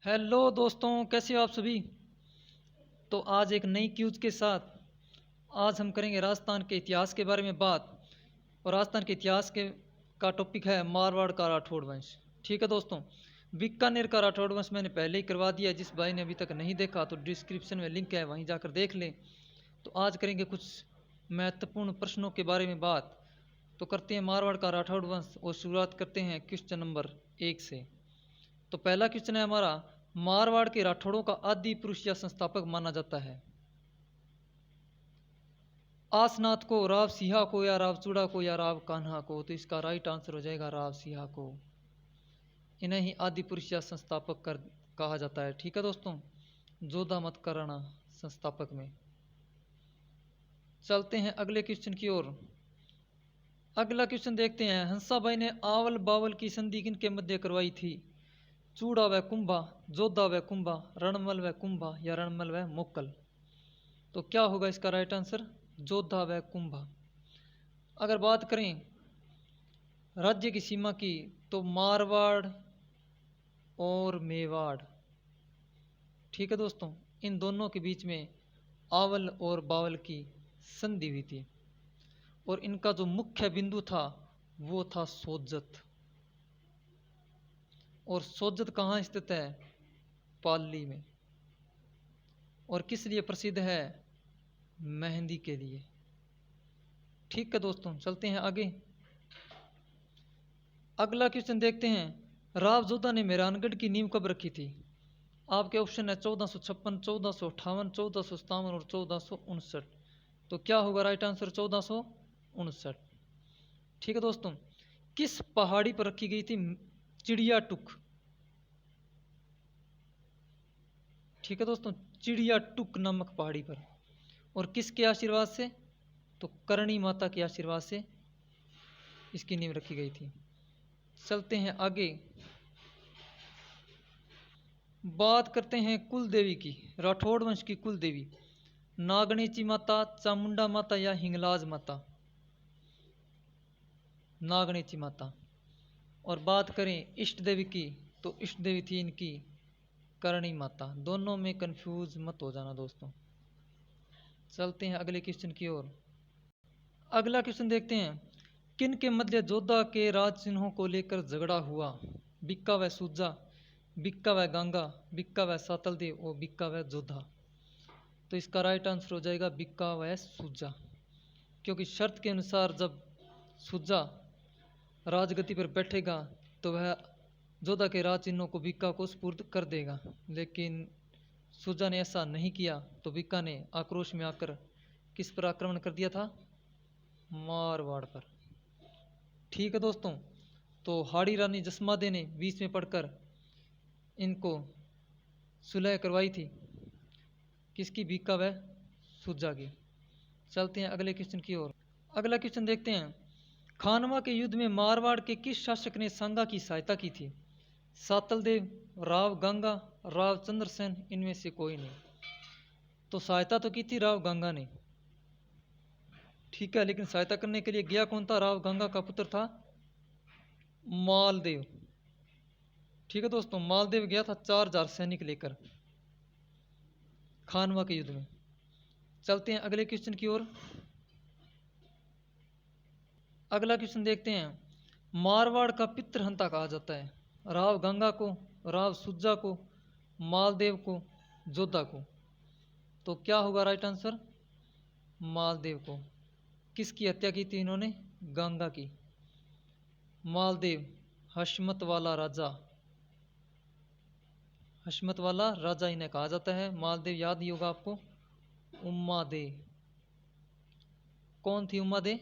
Hello दोस्तों, कैसे हो आप सभी। तो आज एक नई क्यूज के साथ आज हम करेंगे राजस्थान के इतिहास के बारे में बात। और राजस्थान के इतिहास के का टॉपिक है मारवाड़ का राठौड़ वंश। ठीक है दोस्तों, बीकानेर का राठौड़ वंश मैंने पहले ही करवा दिया। जिस भाई ने अभी तक नहीं देखा तो डिस्क्रिप्शन में लिंक है, वहीं जाकर देख लें। तो आज करेंगे कुछ महत्वपूर्ण प्रश्नों के बारे में बात। तो करते हैं मारवाड़ का राठौड़ वंश और शुरुआत करते हैं क्वेश्चन नंबर 1 से। तो पहला क्वेश्चन है हमारा, मारवाड़ के राठौड़ों का आदि पुरुष या संस्थापक माना जाता है। आसनाथ को, राव सिंहा को, या राव चूड़ा को, या राव कान्हा को। तो इसका राइट आंसर हो जाएगा राव सिंहा को। इन्हें ही आदि पुरुष या संस्थापक कर कहा जाता है। ठीक है दोस्तों, जोधा मत कराना संस्थापक में। चलते हैं अगले क्वेश्चन की ओर। अगला क्वेश्चन देखते हैं, हंसाबाई ने आवल बावल की संधि किन के मध्य करवाई थी। चूड़ा व कुंभा, जोधा व कुंभा, रणमल व कुंभा, या रणमल व मोक्कल। तो क्या होगा इसका राइट आंसर, जोधा व कुंभा। अगर बात करें राज्य की सीमा की, तो मारवाड़ और मेवाड़। ठीक है दोस्तों, इन दोनों के बीच में आवल और बावल की संधि हुई थी। और इनका जो मुख्य बिंदु था वो था सोजत। और सोजत कहाँ स्थित है, पाली में। और किस लिए प्रसिद्ध है, मेहंदी के लिए। ठीक है दोस्तों, चलते हैं आगे। अगला क्वेश्चन देखते हैं, राव जोधा ने मेहरानगढ़ की नींव कब रखी थी। आपके ऑप्शन है 1456, 1458, 1457 और 1459। तो क्या होगा राइट आंसर, 1459। ठीक है दोस्तों, किस पहाड़ी पर रखी गई थी चिड़िया टुक। ठीक है दोस्तों, चिड़िया टुक नामक पहाड़ी पर। और किसके आशीर्वाद से, तो करणी माता के आशीर्वाद से इसकी नींव रखी गई थी। चलते हैं आगे, बात करते हैं कुल देवी की। राठौड़ वंश की कुल देवी नागणेची माता, चामुंडा माता, या हिंगलाज माता। नागणेची माता। और बात करें इष्ट देवी की, तो इष्ट देवी थी इनकी करणी माता। दोनों में कंफ्यूज मत हो जाना दोस्तों। चलते हैं अगले क्वेश्चन की ओर। अगला क्वेश्चन देखते हैं, किन के मध्य जोधा के राज चिन्हों को लेकर झगड़ा हुआ। बिक्का व सूजा, बिक्का व गंगा, बिक्का व सातलदेव और बिक्का व जोधा। तो इसका राइट आंसर हो जाएगा बिक्का व सूजा। क्योंकि शर्त के अनुसार जब सूजा राजगद्दी पर बैठेगा तो वह जोधा के राज चिन्हों को बिक्का को सुपुर्द कर देगा। लेकिन सूजा ने ऐसा नहीं किया, तो बिक्का ने आक्रोश में आकर किस पर आक्रमण कर दिया था, मारवाड़ पर। ठीक है दोस्तों, तो हाड़ी रानी जसमादे ने बीच में पढ़कर इनको सुलह करवाई थी, किसकी, बीका व सुजा की। चलते हैं अगले क्वेश्चन की ओर। अगला क्वेश्चन देखते हैं, खानवा के युद्ध में मारवाड़ के किस शासक ने सांगा की सहायता की थी। सातलदेव, राव गंगा, राव चंद्रसेन, इनमें से कोई नहीं। तो सहायता तो की थी राव गंगा ने। ठीक है, लेकिन सहायता करने के लिए गया कौन था, राव गंगा का पुत्र था मालदेव। ठीक है दोस्तों, मालदेव गया था 4000 सैनिक लेकर खानवा के युद्ध में। चलते हैं अगले क्वेश्चन की ओर। अगला क्वेश्चन देखते हैं, मारवाड़ का पितृहंता कहा जाता है। राव गंगा को, राव सुज्जा को, मालदेव को, जोधा को। तो क्या होगा राइट आंसर, मालदेव को। किसकी हत्या की थी इन्होंने, गंगा की। मालदेव हशमत वाला राजा, हशमत वाला राजा इन्हें कहा जाता है। मालदेव याद ही होगा आपको। उम्मा दे, कौन थी उम्मा दे,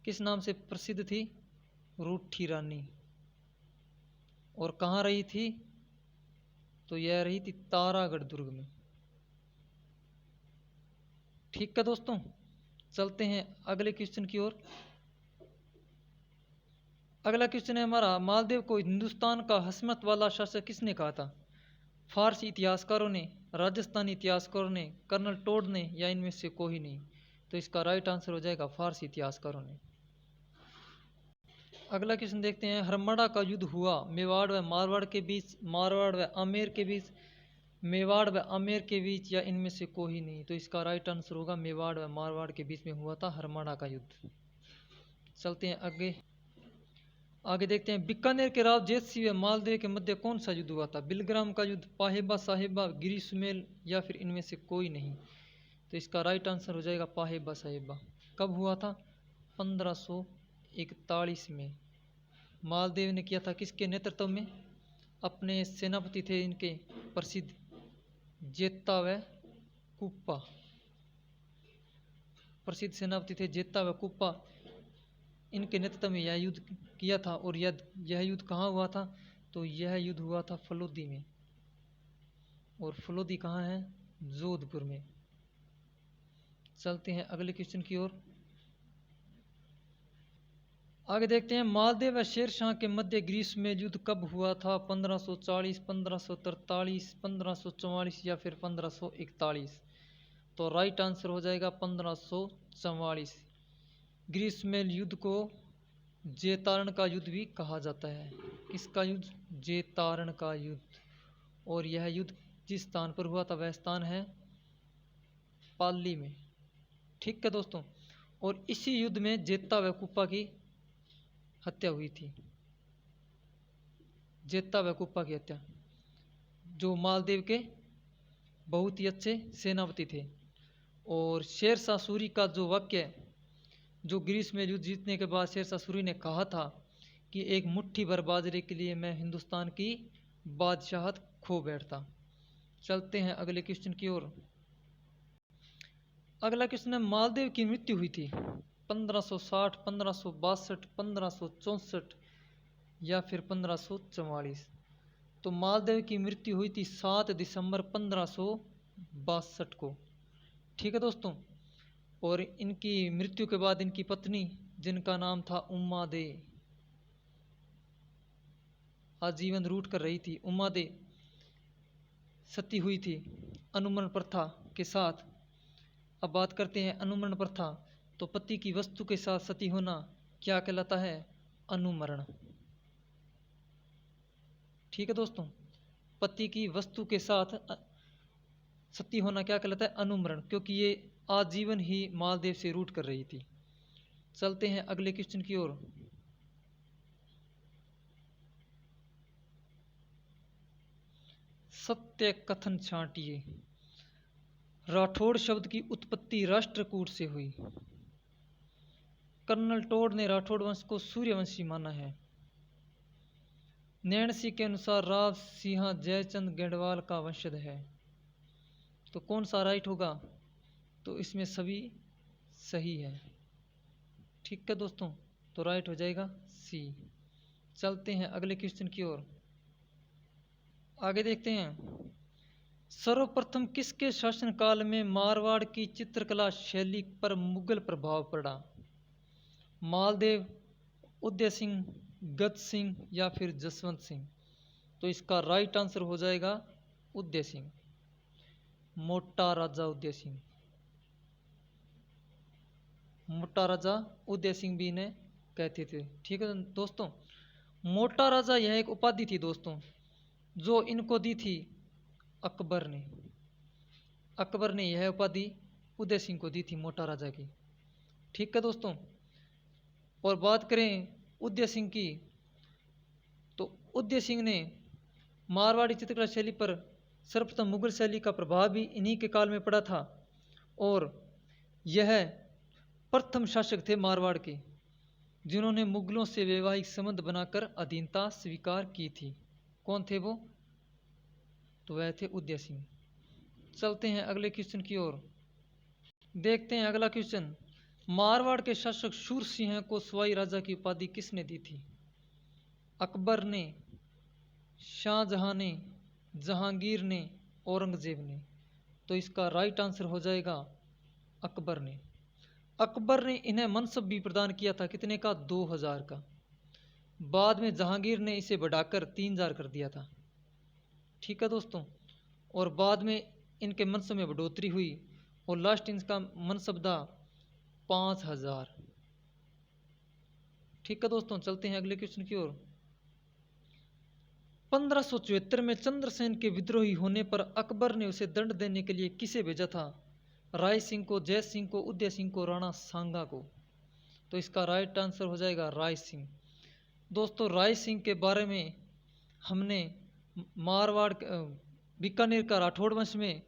किस नाम से प्रसिद्ध थी, रूठी रानी। और कहाँ रही थी, तो यह रही थी तारागढ़ दुर्ग में। ठीक है दोस्तों, चलते हैं अगले क्वेश्चन की ओर। अगला क्वेश्चन है हमारा, मालदेव को हिंदुस्तान का हसमत वाला शासक किसने कहा था। फारसी इतिहासकारों ने, राजस्थानी इतिहासकारों ने, कर्नल टोड ने, या इनमें से कोई नहीं। तो इसका राइट आंसर हो जाएगा फारसी इतिहासकारों ने। अगला क्वेश्चन देखते हैं, हरमड़ा का युद्ध हुआ मेवाड़ व मारवाड़ के बीच, मारवाड़ व आमेर के बीच, मेवाड़ व आमेर के बीच, या इनमें से कोई नहीं। तो इसका राइट आंसर होगा मेवाड़ व मारवाड़ के बीच में हुआ था हरमड़ा का युद्ध। चलते हैं आगे। आगे देखते हैं, बीकानेर के राव जेत सिंह व मालदेव के मध्य कौन सा युद्ध हुआ था? बिलग्राम का युद्ध, पाहेबा साहेबा, गिरी सुमेल, या फिर इनमें से कोई नहीं। तो इसका राइट आंसर हो जाएगा पाहेबा साहेबा। कब हुआ था? 1541 में। मालदेव ने किया था किसके नेतृत्व में? अपने सेनापति थे इनके प्रसिद्ध जेता व कुप्पा, प्रसिद्ध सेनापति थे जेता व कुप्पा, इनके नेतृत्व में यह युद्ध किया था। और यह युद्ध कहाँ हुआ था? तो यह युद्ध हुआ था फलोदी में। और फलोदी कहाँ है? जोधपुर में। चलते हैं अगले क्वेश्चन की ओर। आगे देखते हैं, मालदेव व शेरशाह के मध्य ग्रीष्म में युद्ध कब हुआ था? 1540, 1543, 1544 या फिर 1541। तो राइट आंसर हो जाएगा 1544। ग्रीष्मेल युद्ध को जेतारण का युद्ध भी कहा जाता है। किसका युद्ध? जेतारण का युद्ध। और यह युद्ध जिस स्थान पर हुआ था वह स्थान है पाली में। ठीक है दोस्तों। और इसी युद्ध में जेता व कुप्पा की हत्या हुई थी। जेता व कुप्पा की हत्या, जो मालदेव के बहुत ही अच्छे सेनापति थे। और शेरशाह सूरी का जो वाक्य, जो ग्रीस में युद्ध जीतने के बाद शेरशाह सूरी ने कहा था कि एक मुट्ठी भर बाजरे के लिए मैं हिंदुस्तान की बादशाहत खो बैठता। चलते हैं अगले क्वेश्चन की ओर। अगला क्वेश्चन है, मालदेव की मृत्यु हुई थी 1560, 1562, 1564 या फिर 1544। तो मालदेव की मृत्यु हुई थी 7 दिसंबर 1562 को। ठीक है दोस्तों। और इनकी मृत्यु के बाद इनकी पत्नी, जिनका नाम था उम्मा दे, आजीवन रूठ कर रही थी, उम्मा दे सती हुई थी अनुमरण प्रथा के साथ। अब बात करते हैं अनुमरण प्रथा। तो पति की वस्तु के साथ सती होना क्या कहलाता है? अनुमरण। ठीक है दोस्तों। पति की वस्तु के साथ सती होना क्या कहलाता है? अनुमरण, क्योंकि ये आजीवन ही मालदेव से रूठ कर रही थी। चलते हैं अगले क्वेश्चन की ओर। सत्य कथन छांटिए। राठौड़ शब्द की उत्पत्ति राष्ट्रकूट से हुई। कर्नल टोड ने राठौड़ वंश को सूर्यवंशी माना है। नैणसी के अनुसार राव सिंह जयचंद गेंडवाल का वंशज है। तो कौन सा राइट होगा? तो इसमें सभी सही है। ठीक है दोस्तों। तो राइट हो जाएगा सी। चलते हैं अगले क्वेश्चन की ओर। आगे देखते हैं, सर्वप्रथम किसके शासनकाल में मारवाड़ की चित्रकला शैली पर मुगल प्रभाव पड़ा? मालदेव, उदय सिंह, गज सिंह या फिर जसवंत सिंह। तो इसका राइट आंसर हो जाएगा उदय सिंह, मोटा राजा उदय सिंह। मोटा राजा उदय सिंह भी इन्हें कहते थे। ठीक है दोस्तों। मोटा राजा यह एक उपाधि थी दोस्तों, जो इनको दी थी अकबर ने। अकबर ने यह उपाधि उदय सिंह को दी थी मोटा राजा की। ठीक है दोस्तों। और बात करें उदय सिंह की, तो उदय सिंह ने मारवाड़ी चित्रकला शैली पर सर्वप्रथम मुगल शैली का प्रभाव भी इन्हीं के काल में पड़ा था। और यह प्रथम शासक थे मारवाड़ के, जिन्होंने मुगलों से वैवाहिक संबंध बनाकर अधीनता स्वीकार की थी। कौन थे वो? तो वह थे उदय सिंह। चलते हैं अगले क्वेश्चन की ओर। देखते हैं अगला क्वेश्चन, मारवाड़ के शासक शूर सिंह को सवाई राजा की उपाधि किसने दी थी? अकबर ने, शाहजहां ने, जहांगीर ने, औरंगजेब ने। तो इसका राइट आंसर हो जाएगा अकबर ने। अकबर ने इन्हें मनसब भी प्रदान किया था, कितने का? 2000 का। बाद में जहांगीर ने इसे बढ़ाकर 3000 कर दिया था। ठीक है दोस्तों। और बाद में इनके मनसब में बढ़ोतरी हुई और लास्ट इनका मनसब था 5000। ठीक है दोस्तों, चलते हैं अगले क्वेश्चन की ओर। 1574 में चंद्रसेन के विद्रोही होने पर अकबर ने उसे दंड देने के लिए किसे भेजा था? राय सिंह को, जय सिंह को, उदय सिंह को, राणा सांगा को? तो इसका राइट आंसर हो जाएगा राय सिंह। दोस्तों राय सिंह के बारे में हमने मारवाड़ बीकानेर का राठौड़ वंश में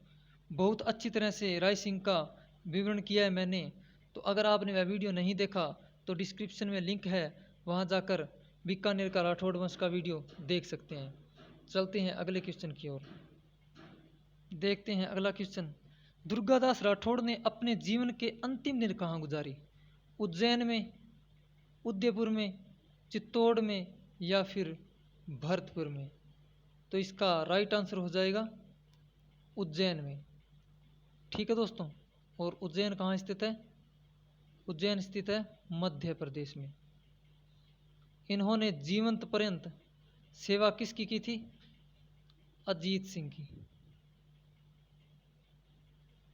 बहुत अच्छी तरह से राय सिंह का विवरण किया है मैंने। तो अगर आपने वह वीडियो नहीं देखा तो डिस्क्रिप्शन में लिंक है, वहाँ जाकर बीकानेर का राठौड़ वंश का वीडियो देख सकते हैं। चलते हैं अगले क्वेश्चन की ओर, देखते हैं अगला क्वेश्चन। दुर्गादास राठौड़ ने अपने जीवन के अंतिम दिन कहाँ गुजारी? उज्जैन में, उदयपुर में, चित्तौड़ में या फिर भरतपुर में? तो इसका राइट आंसर हो जाएगा उज्जैन में। ठीक है दोस्तों, और उज्जैन कहाँ स्थित है? उज्जैन स्थित है मध्य प्रदेश में। इन्होंने जीवंत पर्यंत सेवा किसकी की थी? अजीत सिंह की।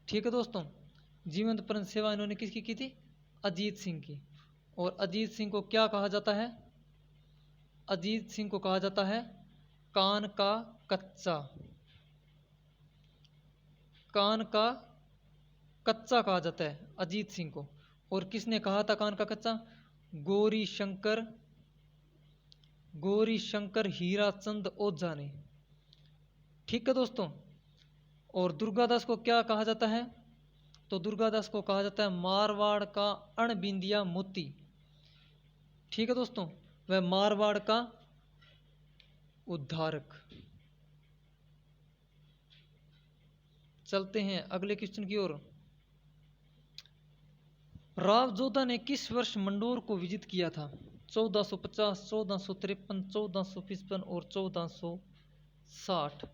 ठीक है दोस्तों, जीवंत पर्यंत सेवा इन्होंने किसकी की थी? अजीत सिंह की। और अजीत सिंह को क्या कहा जाता है? अजीत सिंह को कहा जाता है कान का कच्चा। कान का कच्चा कहा जाता है अजीत सिंह को। और किसने कहा था कान का कच्चा? गौरी शंकर हीराचंद ओझा ने। ठीक है दोस्तों, और दुर्गादास को क्या कहा जाता है? तो दुर्गादास को कहा जाता है मारवाड़ का अणबिंदिया मोती। ठीक है दोस्तों, वह मारवाड़ का उद्धारक। चलते हैं अगले क्वेश्चन की ओर। राव जोधा ने किस वर्ष मंडोर को विजित किया था? 1450, 1453, 1455 और 1460?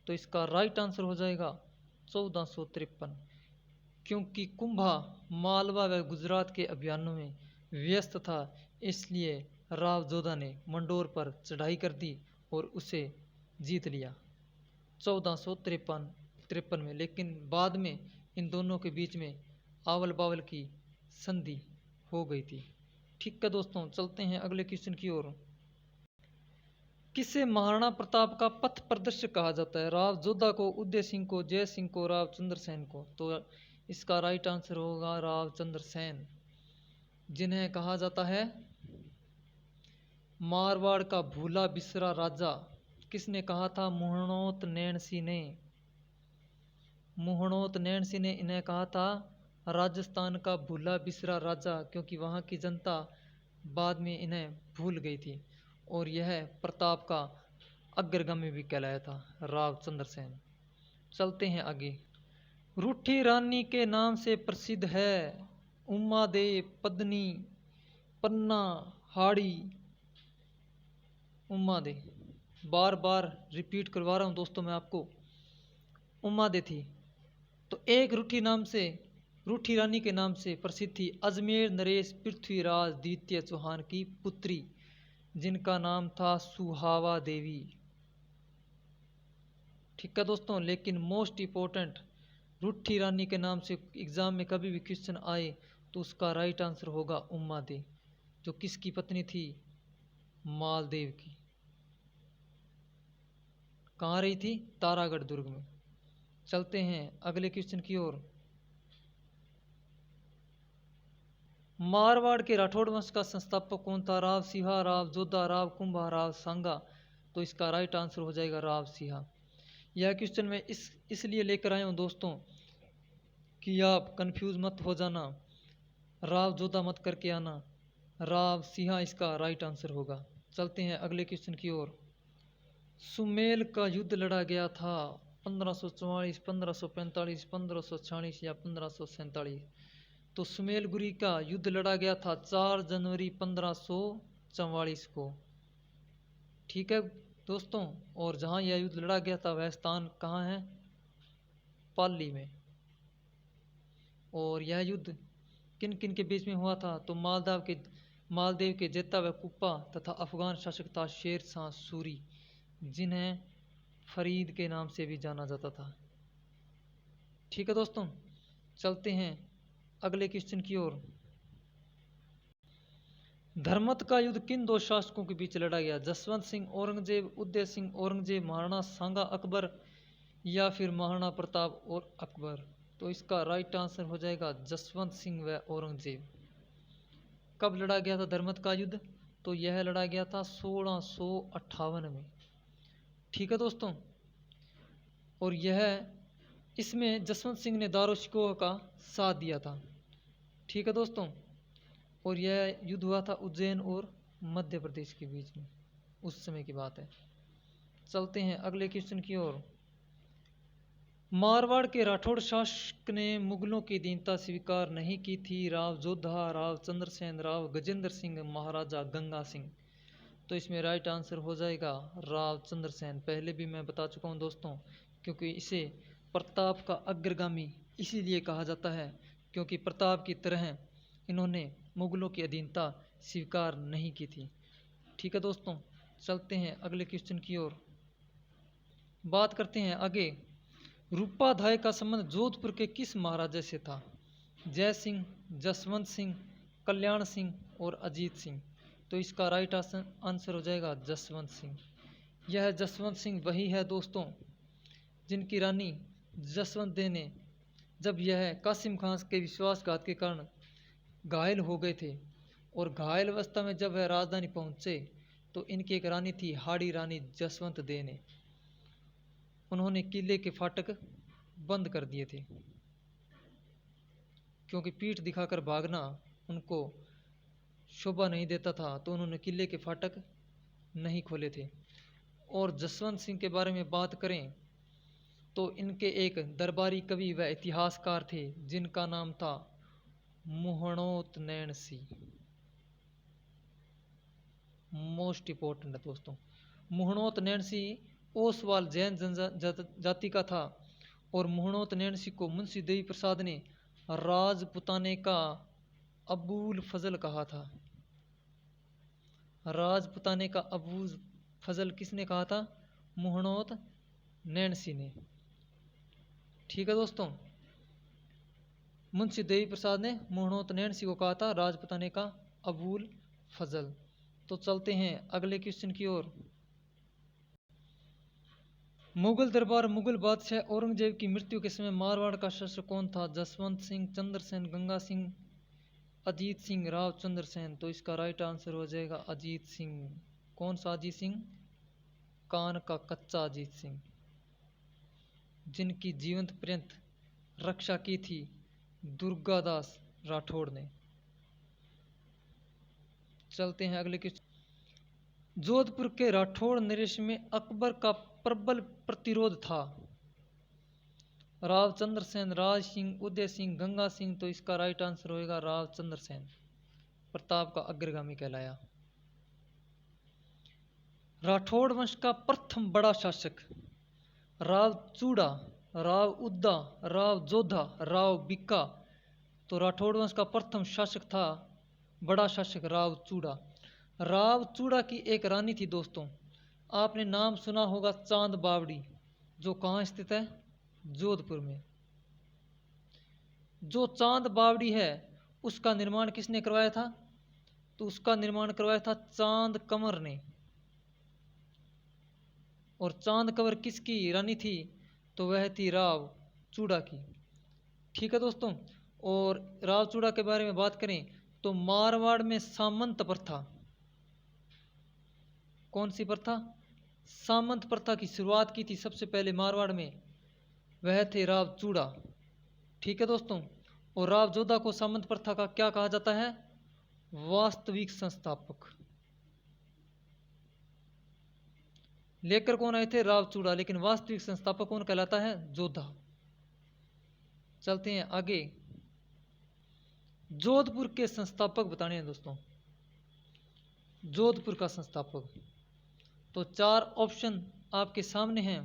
तो इसका राइट आंसर हो जाएगा 1453, क्योंकि कुंभा मालवा व गुजरात के अभियानों में व्यस्त था, इसलिए राव जोधा ने मंडोर पर चढ़ाई कर दी और उसे जीत लिया 1453 में। लेकिन बाद में इन दोनों के बीच में आवल बावल की संधि हो गई थी। ठीक है दोस्तों, चलते हैं अगले क्वेश्चन की ओर। किसे महाराणा प्रताप का पथ प्रदर्शक कहा जाता है? राव जोधा को, उदय सिंह को, जय सिंह को, राव चंद्रसेन को? तो इसका राइट आंसर होगा राव चंद्रसेन, जिन्हें कहा जाता है मारवाड़ का भूला बिसरा राजा। किसने कहा था? मुहणोत नैणसी ने। मुहणोत नैणसी ने इन्हें कहा था राजस्थान का भूला बिसरा राजा, क्योंकि वहाँ की जनता बाद में इन्हें भूल गई थी। और यह प्रताप का अग्रगामी भी कहलाया था राव चंद्रसेन। चलते हैं आगे। रूठी रानी के नाम से प्रसिद्ध है उमा देव, पद्नी, पन्ना, हाड़ी? उमा दे, बार बार रिपीट करवा रहा हूँ दोस्तों मैं आपको, उमा दे थी। तो एक रूठी रानी के नाम से प्रसिद्ध थी अजमेर नरेश पृथ्वीराज द्वितीय चौहान की पुत्री, जिनका नाम था सुहावा देवी। ठीक है दोस्तों, लेकिन मोस्ट इंपॉर्टेंट, रूठी रानी के नाम से एग्जाम में कभी भी क्वेश्चन आए तो उसका राइट आंसर होगा उमा दे, जो किसकी पत्नी थी? मालदेव की। कहाँ रही थी? तारागढ़ दुर्ग में। चलते हैं अगले क्वेश्चन की ओर। मारवाड़ के राठौड़ वंश का संस्थापक कौन था? राव सिंहा, राव जोधा, राव कुंभा, राव सांगा? तो इसका राइट आंसर हो जाएगा राव सिंहा। यह क्वेश्चन मैं इसलिए लेकर आया हूँ दोस्तों कि आप कंफ्यूज मत हो जाना, राव जोधा मत करके आना, राव सिंहा इसका राइट आंसर होगा। चलते हैं अगले क्वेश्चन की ओर। सुमेल का युद्ध लड़ा गया था 1544, 1545, 1546 या 1547? तो सुमेलगुरी का युद्ध लड़ा गया था 4 जनवरी 1544 को। ठीक है दोस्तों, और जहाँ यह युद्ध लड़ा गया था वह स्थान कहाँ है? पाली में। और यह युद्ध किन किन के बीच में हुआ था? तो मालदेव के जेता व कुप्पा तथा अफगान शासक था शेर शाह सूरी, जिन्हें फरीद के नाम से भी जाना जाता था। ठीक है दोस्तों, चलते हैं अगले क्वेश्चन की ओर। धर्मत का युद्ध किन दो शासकों के बीच लड़ा गया? जसवंत सिंह औरंगजेब, उदय सिंह औरंगजेब, महाराणा सांगा अकबर या फिर महाराणा प्रताप और अकबर? तो इसका राइट आंसर हो जाएगा जसवंत सिंह व औरंगजेब। कब लड़ा गया था धर्मत का युद्ध? तो यह लड़ा गया था 1658 में। ठीक है दोस्तों, और इसमें जसवंत सिंह ने दारो शिकोह का साथ दिया था। ठीक है दोस्तों, और यह युद्ध हुआ था उज्जैन और मध्य प्रदेश के बीच में, उस समय की बात है। चलते हैं अगले क्वेश्चन की ओर। मारवाड़ के राठौड़ शासक ने मुगलों की दीनता स्वीकार नहीं की थी। राव जोधा, राव चंद्रसेन, राव गजेंद्र सिंह, महाराजा गंगा सिंह? तो इसमें राइट आंसर हो जाएगा राव चंद्रसेन। पहले भी मैं बता चुका हूँ दोस्तों, क्योंकि इसे प्रताप का अग्रगामी इसीलिए कहा जाता है क्योंकि प्रताप की तरह इन्होंने मुगलों की अधीनता स्वीकार नहीं की थी। ठीक है दोस्तों, चलते हैं अगले क्वेश्चन की ओर। बात करते हैं आगे। रूपाधाय का संबंध जोधपुर के किस महाराजा से था? जय सिंह, जसवंत सिंह, कल्याण सिंह और अजीत सिंह? तो इसका राइट आंसर हो जाएगा जसवंत सिंह। यह जसवंत सिंह वही है दोस्तों जिनकी रानी जसवंत दे ने, जब यह कासिम खान के विश्वासघात के कारण घायल हो गए थे और घायल अवस्था में जब वह राजधानी पहुंचे तो इनकी एक रानी थी हाड़ी रानी जसवंत दे ने, उन्होंने किले के फाटक बंद कर दिए थे क्योंकि पीठ दिखाकर भागना उनको शोभा नहीं देता था, तो उन्होंने किले के फाटक नहीं खोले थे। और जसवंत सिंह के बारे में बात करें तो इनके एक दरबारी कवि व इतिहासकार थे जिनका नाम था मुहणोत नैन सिंह। मोस्ट इंपॉर्टेंट है दोस्तों। मुहणोत नैन सिंह ओसवाल जैन जाति का था और मुहणोत नैन सिंह को मुंशी देवी प्रसाद ने राजपुताने का अबूल फजल कहा था। राजपुताने का अबूल फजल किसने कहा था? मुहणोत नैन सिंह ने। ठीक है दोस्तों, मुंशी देवी प्रसाद ने मुहणोत नैन सिंह को कहा था राजपुताने का अबूल फजल। तो चलते हैं अगले क्वेश्चन की ओर। मुगल दरबार मुगल बादशाह औरंगजेब की मृत्यु के समय मारवाड़ का शासक कौन था? जसवंत सिंह, चंद्रसेन, गंगा सिंह, अजीत सिंह, राव चंद्रसेन? तो इसका राइट आंसर हो जाएगा अजीत सिंह। कौन सा अजीत सिंह? कान का कच्चा अजीत सिंह, जिनकी जीवंत पर्यंत रक्षा की थी दुर्गादास राठौड़ ने। चलते हैं अगले क्वेश्चन। जोधपुर के राठौड़ नरेश में अकबर का प्रबल प्रतिरोध था। राव चंद्रसेन, राज सिंह, उदय सिंह, गंगा सिंह? तो इसका राइट आंसर होएगा राव चंद्रसेन, प्रताप का अग्रगामी कहलाया। राठौड़ वंश का प्रथम बड़ा शासक? राव चूड़ा, राव उद्दा, राव जोधा, राव बिक्का? तो राठौड़ वंश का प्रथम शासक था बड़ा शासक राव चूड़ा। राव चूड़ा की एक रानी थी दोस्तों, आपने नाम सुना होगा चांद बावड़ी, जो कहाँ स्थित है? जोधपुर में। जो चांद बावड़ी है उसका निर्माण किसने करवाया था? तो उसका निर्माण करवाया था चांद कंवर ने। और चांद कंवर किसकी रानी थी? तो वह थी राव चूड़ा की। ठीक है दोस्तों, और राव चूड़ा के बारे में बात करें तो मारवाड़ में सामंत प्रथा, कौन सी प्रथा? सामंत प्रथा की शुरुआत की थी सबसे पहले मारवाड़ में, वह थे राव चूड़ा। ठीक है दोस्तों, और राव जोधा को सामंत प्रथा का क्या कहा जाता है? वास्तविक संस्थापक। लेकर कौन आए थे? राव चूड़ा, लेकिन वास्तविक संस्थापक कौन कहलाता है? जोधा। चलते हैं आगे। जोधपुर के संस्थापक बताने हैं दोस्तों, जोधपुर का संस्थापक। तो चार ऑप्शन आपके सामने हैं,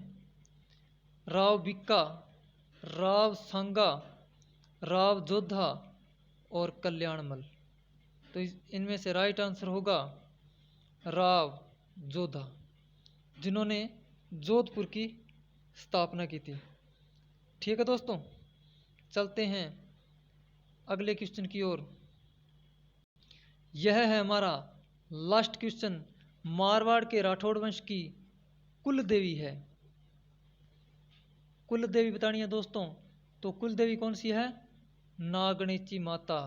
राव बिक्का, राव सांगा, राव जोधा और कल्याणमल। तो इनमें से राइट आंसर होगा राव जोधा, जिन्होंने जोधपुर की स्थापना की थी। ठीक है दोस्तों, चलते हैं अगले क्वेश्चन की ओर। यह है हमारा लास्ट क्वेश्चन। मारवाड़ के राठौड़ वंश की कुल देवी है। कुल देवी बतानी है दोस्तों, तो कुल देवी कौन सी है? नागणेची माता।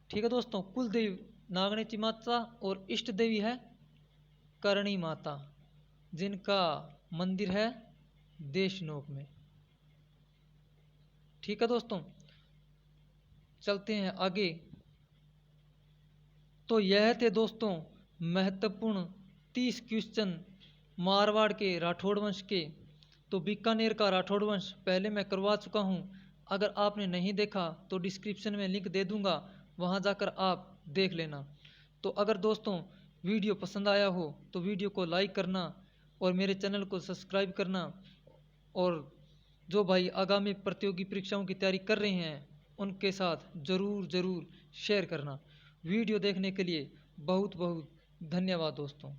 ठीक है दोस्तों, कुल देवी नागणेची माता और इष्ट देवी है करणी माता, जिनका मंदिर है देशनोक में। ठीक है दोस्तों, चलते हैं आगे। तो यह थे दोस्तों महत्वपूर्ण 30 क्वेश्चन मारवाड़ के राठौड़ वंश के। तो बीकानेर का राठौड़ वंश पहले मैं करवा चुका हूँ। अगर आपने नहीं देखा तो डिस्क्रिप्शन में लिंक दे दूँगा, वहाँ जाकर आप देख लेना। तो अगर दोस्तों वीडियो पसंद आया हो तो वीडियो को लाइक करना और मेरे चैनल को सब्सक्राइब करना। और जो भाई आगामी प्रतियोगी परीक्षाओं की तैयारी कर रहे हैं उनके साथ ज़रूर शेयर करना। वीडियो देखने के लिए बहुत बहुत धन्यवाद दोस्तों।